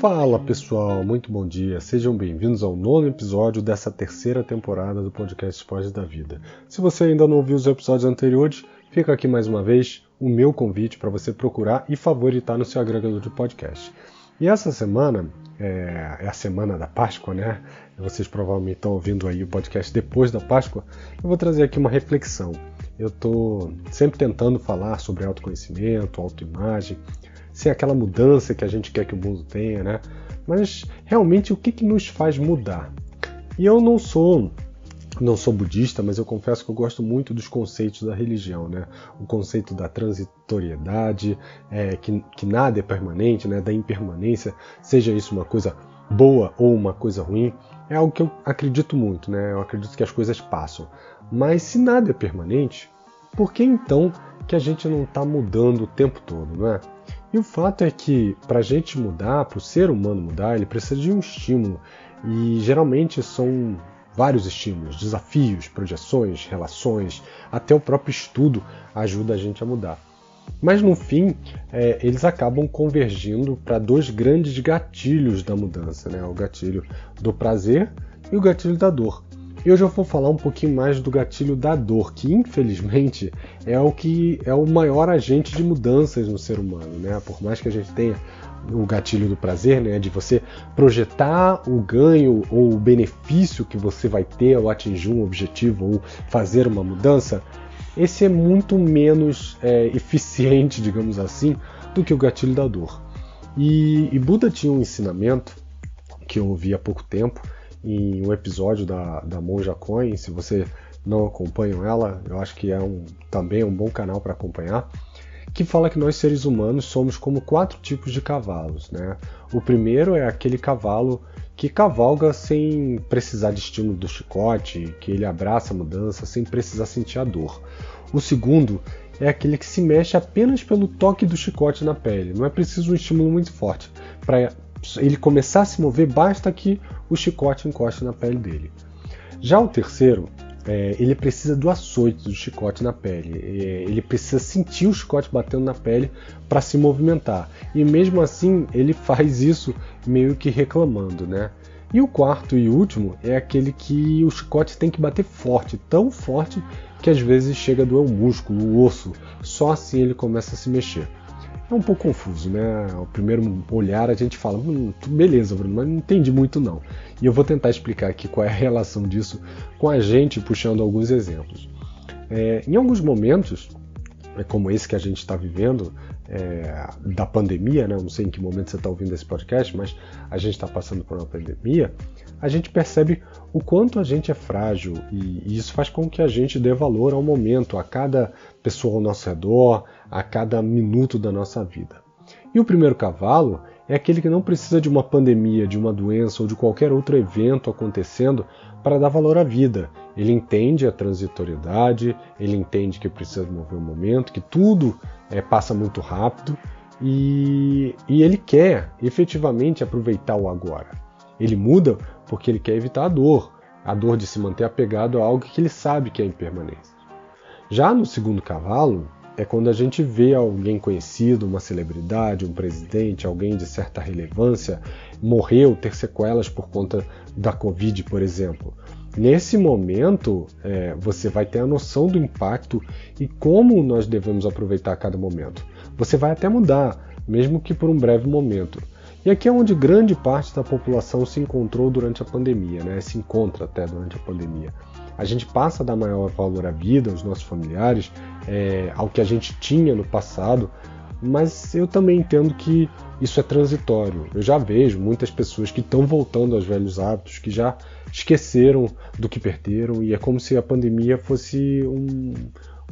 Fala pessoal, muito bom dia, sejam bem-vindos ao 9º episódio dessa terceira temporada do podcast Esportes da Vida. Se você ainda não ouviu os episódios anteriores, fica aqui mais uma vez o meu convite para você procurar e favoritar no seu agregador de podcast. E essa semana é a semana da Páscoa, né? Vocês provavelmente estão ouvindo aí o podcast depois da Páscoa. Eu vou trazer aqui uma reflexão. Eu estou sempre tentando falar sobre autoconhecimento, autoimagem, se é aquela mudança que a gente quer que o mundo tenha, né? Mas realmente o que nos faz mudar? E eu não sou budista, mas eu confesso que eu gosto muito dos conceitos da religião, né? O conceito da transitoriedade, que nada é permanente, né? Da impermanência, seja isso uma coisa boa ou uma coisa ruim, é algo que eu acredito muito, né? Eu acredito que as coisas passam. Mas se nada é permanente, por que então que a gente não está mudando o tempo todo, não é? E o fato é que para a gente mudar, para o ser humano mudar, ele precisa de um estímulo. E geralmente são vários estímulos, desafios, projeções, relações, até o próprio estudo ajuda a gente a mudar. Mas no fim, eles acabam convergindo para dois grandes gatilhos da mudança, né? O gatilho do prazer e o gatilho da dor. E hoje eu vou falar um pouquinho mais do gatilho da dor, que infelizmente é o maior agente de mudanças no ser humano, né? Por mais que a gente tenha o gatilho do prazer, né? De você projetar o ganho ou o benefício que você vai ter ao atingir um objetivo ou fazer uma mudança, esse é muito menos eficiente, digamos assim, do que o gatilho da dor. E Buda tinha um ensinamento que eu ouvi há pouco tempo, em um episódio da Monja Coen. Se você não acompanha ela, eu acho que também é um bom canal para acompanhar, que fala que nós seres humanos somos como 4 tipos de cavalos, né? O primeiro é aquele cavalo que cavalga sem precisar de estímulo do chicote, que ele abraça a mudança sem precisar sentir a dor. O segundo é aquele que se mexe apenas pelo toque do chicote na pele, não é preciso um estímulo muito forte. Para ele começar a se mover, basta que o chicote encoste na pele dele. Já o terceiro, ele precisa do açoite do chicote na pele. Ele precisa sentir o chicote batendo na pele para se movimentar. E mesmo assim, ele faz isso meio que reclamando, né? E o quarto e último é aquele que o chicote tem que bater forte, tão forte que às vezes chega a doer o músculo, o osso. Só assim ele começa a se mexer. É um pouco confuso, né? Ao primeiro olhar a gente fala, beleza, Bruno, mas não entendi muito não. E eu vou tentar explicar aqui qual é a relação disso com a gente, puxando alguns exemplos. Em alguns momentos, como esse que a gente está vivendo, da pandemia, né? Não sei em que momento você está ouvindo esse podcast, mas a gente está passando por uma pandemia, a gente percebe o quanto a gente é frágil e isso faz com que a gente dê valor ao momento, a cada pessoa ao nosso redor, a cada minuto da nossa vida. E o primeiro cavalo é aquele que não precisa de uma pandemia, de uma doença ou de qualquer outro evento acontecendo para dar valor à vida. Ele entende a transitoriedade, ele entende que precisa mover o momento, que tudo passa muito rápido e ele quer efetivamente aproveitar o agora. Ele muda porque ele quer evitar a dor de se manter apegado a algo que ele sabe que é impermanência. Já no segundo cavalo, é quando a gente vê alguém conhecido, uma celebridade, um presidente, alguém de certa relevância, morrer ou ter sequelas por conta da Covid, por exemplo. Nesse momento, você vai ter a noção do impacto e como nós devemos aproveitar cada momento. Você vai até mudar, mesmo que por um breve momento. E aqui é onde grande parte da população se encontrou durante a pandemia, né? Se encontra até durante a pandemia. A gente passa a dar maior valor à vida, aos nossos familiares, ao que a gente tinha no passado, mas eu também entendo que isso é transitório. Eu já vejo muitas pessoas que estão voltando aos velhos hábitos, que já esqueceram do que perderam, e é como se a pandemia fosse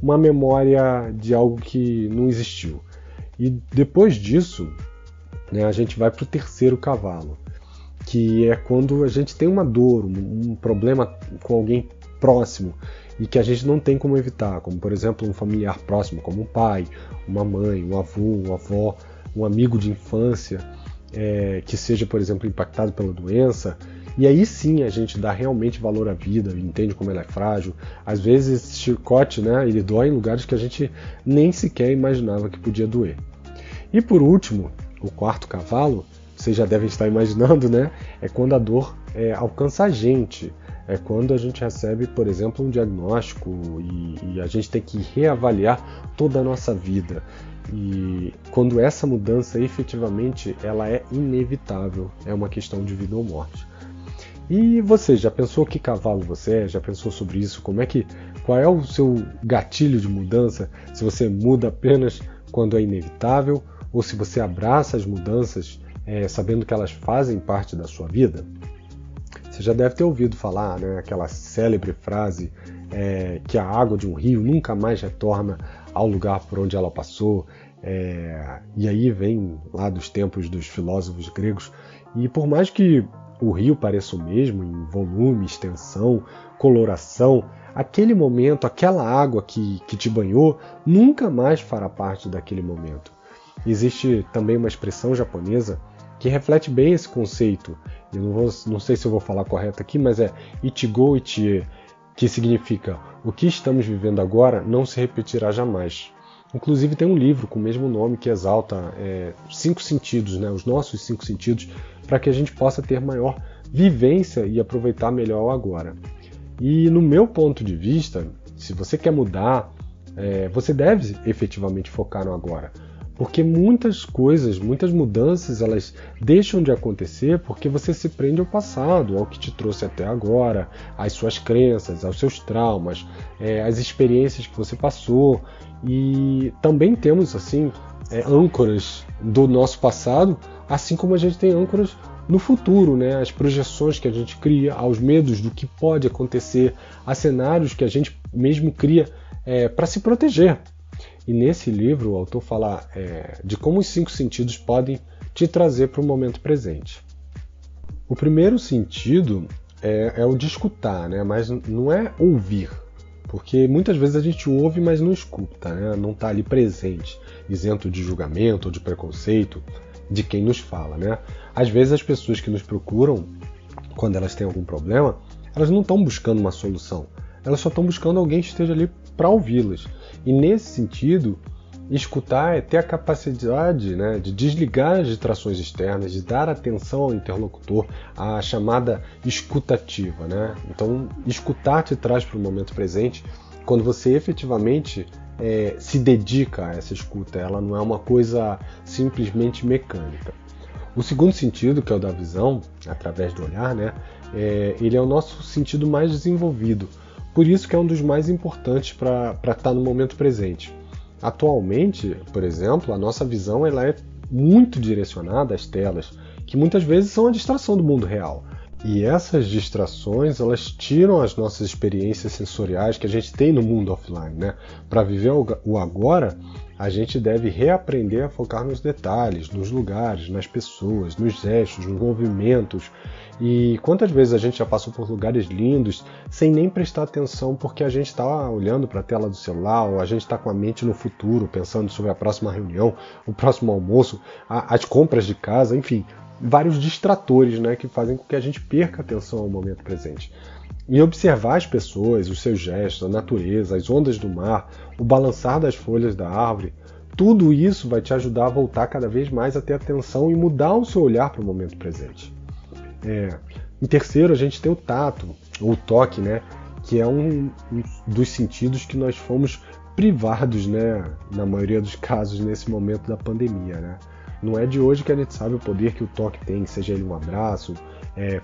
uma memória de algo que não existiu. E depois disso, né, a gente vai para o terceiro cavalo, que é quando a gente tem uma dor, um problema com alguém próximo e que a gente não tem como evitar, como por exemplo um familiar próximo, como um pai, uma mãe, um avô, uma avó, um amigo de infância, que seja, por exemplo, impactado pela doença. E aí sim a gente dá realmente valor à vida, entende como ela é frágil. Às vezes esse chicote, né, ele dói em lugares que a gente nem sequer imaginava que podia doer. E por último, o quarto cavalo, vocês já devem estar imaginando, né? É quando a dor alcança a gente. É quando a gente recebe, por exemplo, um diagnóstico e a gente tem que reavaliar toda a nossa vida. E quando essa mudança efetivamente ela é inevitável, é uma questão de vida ou morte. E você, já pensou que cavalo você é? Já pensou sobre isso? Qual é o seu gatilho de mudança? Se você muda apenas quando é inevitável ou se você abraça as mudanças sabendo que elas fazem parte da sua vida? Você já deve ter ouvido falar, né, aquela célebre frase que a água de um rio nunca mais retorna ao lugar por onde ela passou. E aí vem lá dos tempos dos filósofos gregos. E por mais que o rio pareça o mesmo em volume, extensão, coloração, aquele momento, aquela água que te banhou, nunca mais fará parte daquele momento. Existe também uma expressão japonesa que reflete bem esse conceito. Eu não sei se eu vou falar correto aqui, mas é Ichigo Ichie, que significa o que estamos vivendo agora não se repetirá jamais. Inclusive tem um livro com o mesmo nome que exalta 5 sentidos, né, os nossos 5 sentidos, para que a gente possa ter maior vivência e aproveitar melhor o agora. E no meu ponto de vista, se você quer mudar, você deve efetivamente focar no agora. Porque muitas coisas, muitas mudanças, elas deixam de acontecer porque você se prende ao passado, ao que te trouxe até agora, às suas crenças, aos seus traumas, às experiências que você passou. E também temos assim âncoras do nosso passado, assim como a gente tem âncoras no futuro, né? As projeções que a gente cria, aos medos do que pode acontecer, a cenários que a gente mesmo cria para se proteger. E nesse livro o autor fala de como os 5 sentidos podem te trazer para o momento presente. O primeiro sentido é o de escutar, né? Mas não é ouvir, porque muitas vezes a gente ouve, mas não escuta, né? Não está ali presente, isento de julgamento ou de preconceito de quem nos fala, né? Às vezes as pessoas que nos procuram, quando elas têm algum problema, elas não estão buscando uma solução, elas só estão buscando alguém que esteja ali para ouvi-las. E nesse sentido, escutar é ter a capacidade, né, de desligar as distrações externas, de dar atenção ao interlocutor, a chamada escutativa, né? Então, escutar te traz para o momento presente quando você efetivamente se dedica a essa escuta. Ela não é uma coisa simplesmente mecânica. O segundo sentido, que é o da visão, através do olhar, né, ele é o nosso sentido mais desenvolvido. Por isso que é um dos mais importantes para estar no momento presente. Atualmente, por exemplo, a nossa visão ela é muito direcionada às telas, que muitas vezes são a distração do mundo real. E essas distrações, elas tiram as nossas experiências sensoriais que a gente tem no mundo offline, né? Para viver o agora, a gente deve reaprender a focar nos detalhes, nos lugares, nas pessoas, nos gestos, nos movimentos. E quantas vezes a gente já passou por lugares lindos sem nem prestar atenção porque a gente está olhando para a tela do celular ou a gente está com a mente no futuro, pensando sobre a próxima reunião, o próximo almoço, as compras de casa, enfim, vários distratores, né, que fazem com que a gente perca a atenção ao momento presente. E observar as pessoas, os seus gestos, a natureza, as ondas do mar, o balançar das folhas da árvore, tudo isso vai te ajudar a voltar cada vez mais a ter atenção e mudar o seu olhar para o momento presente. Em terceiro, a gente tem o tato, ou o toque, né, que é um dos sentidos que nós fomos privados, né, na maioria dos casos, nesse momento da pandemia, né? Não é de hoje que a gente sabe o poder que o toque tem, seja ele um abraço,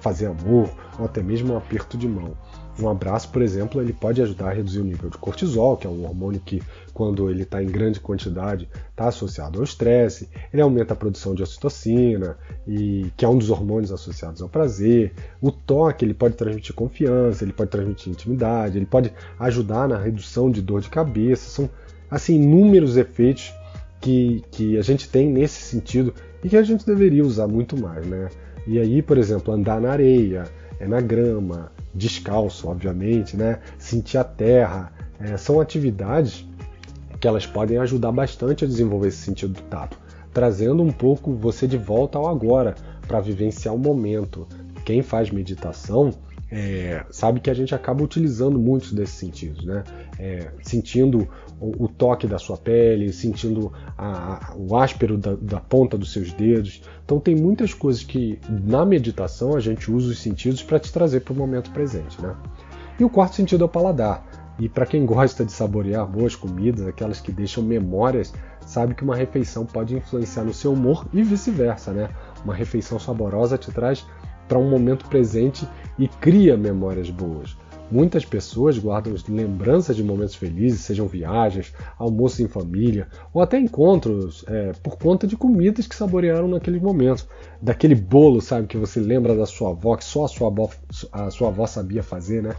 fazer amor, ou até mesmo um aperto de mão. Um abraço, por exemplo, ele pode ajudar a reduzir o nível de cortisol, que é um hormônio que, quando ele está em grande quantidade, está associado ao estresse. Ele aumenta a produção de ocitocina, que é um dos hormônios associados ao prazer. O toque ele pode transmitir confiança, ele pode transmitir intimidade, ele pode ajudar na redução de dor de cabeça. São assim, inúmeros efeitos que a gente tem nesse sentido e que a gente deveria usar muito mais, né? E aí, por exemplo, andar na areia, na grama, descalço, obviamente, né? Sentir a terra, são atividades que elas podem ajudar bastante a desenvolver esse sentido do tato, trazendo um pouco você de volta ao agora, para vivenciar o momento. Quem faz meditação sabe que a gente acaba utilizando muitos desses sentidos, né? Sentindo o toque da sua pele, sentindo o áspero da ponta dos seus dedos. Então tem muitas coisas que na meditação a gente usa os sentidos para te trazer para o momento presente, né? E o quarto sentido é o paladar. E para quem gosta de saborear boas comidas, aquelas que deixam memórias, sabe que uma refeição pode influenciar no seu humor e vice-versa, né? Uma refeição saborosa te traz para um momento presente e cria memórias boas. Muitas pessoas guardam lembranças de momentos felizes, sejam viagens, almoços em família ou até encontros por conta de comidas que saborearam naqueles momentos. Daquele bolo, sabe, que você lembra da sua avó, que só a sua avó sabia fazer, né?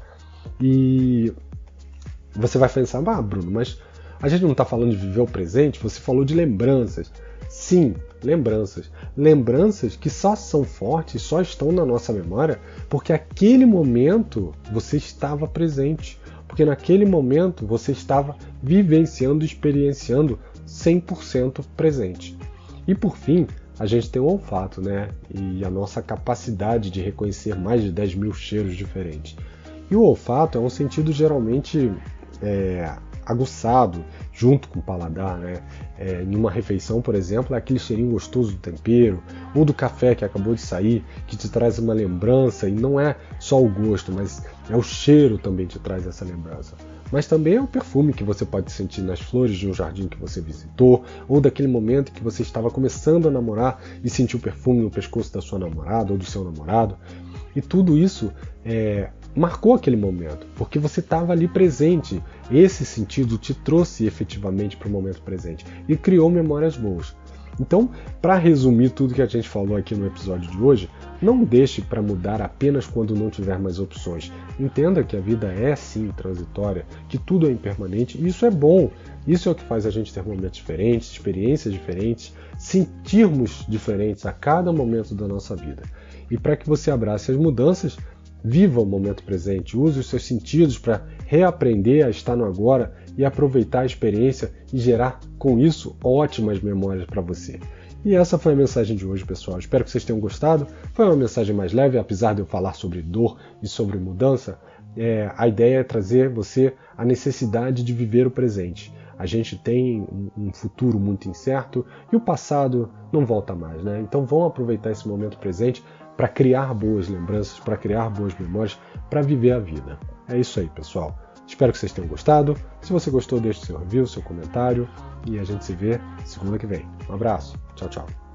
E você vai pensar, Bruno, mas a gente não está falando de viver o presente? Você falou de lembranças. Sim, lembranças. Lembranças que só são fortes, só estão na nossa memória, porque naquele momento você estava presente. Porque naquele momento você estava vivenciando, experienciando 100% presente. E por fim, a gente tem o olfato, né? E a nossa capacidade de reconhecer mais de 10 mil cheiros diferentes. E o olfato é um sentido geralmente aguçado, junto com o paladar, né? Em uma refeição, por exemplo, é aquele cheirinho gostoso do tempero, ou do café que acabou de sair, que te traz uma lembrança, e não é só o gosto, mas é o cheiro também que te traz essa lembrança. Mas também é o perfume que você pode sentir nas flores de um jardim que você visitou, ou daquele momento que você estava começando a namorar e sentiu o perfume no pescoço da sua namorada ou do seu namorado. E tudo isso marcou aquele momento, porque você estava ali presente. Esse sentido te trouxe efetivamente para o momento presente e criou memórias boas. Então, para resumir tudo que a gente falou aqui no episódio de hoje, não deixe para mudar apenas quando não tiver mais opções. Entenda que a vida é sim transitória, que tudo é impermanente e isso é bom. Isso é o que faz a gente ter momentos diferentes, experiências diferentes, sentirmos diferentes a cada momento da nossa vida. E para que você abrace as mudanças, viva o momento presente, use os seus sentidos para reaprender a estar no agora e aproveitar a experiência e gerar com isso ótimas memórias para você. E essa foi a mensagem de hoje, pessoal. Espero que vocês tenham gostado. Foi uma mensagem mais leve, apesar de eu falar sobre dor e sobre mudança. A ideia é trazer você a necessidade de viver o presente. A gente tem um futuro muito incerto e o passado não volta mais, né? Então vamos aproveitar esse momento presente para criar boas lembranças, para criar boas memórias, para viver a vida. É isso aí, pessoal. Espero que vocês tenham gostado. Se você gostou, deixe seu review, seu comentário e a gente se vê segunda que vem. Um abraço. Tchau, tchau.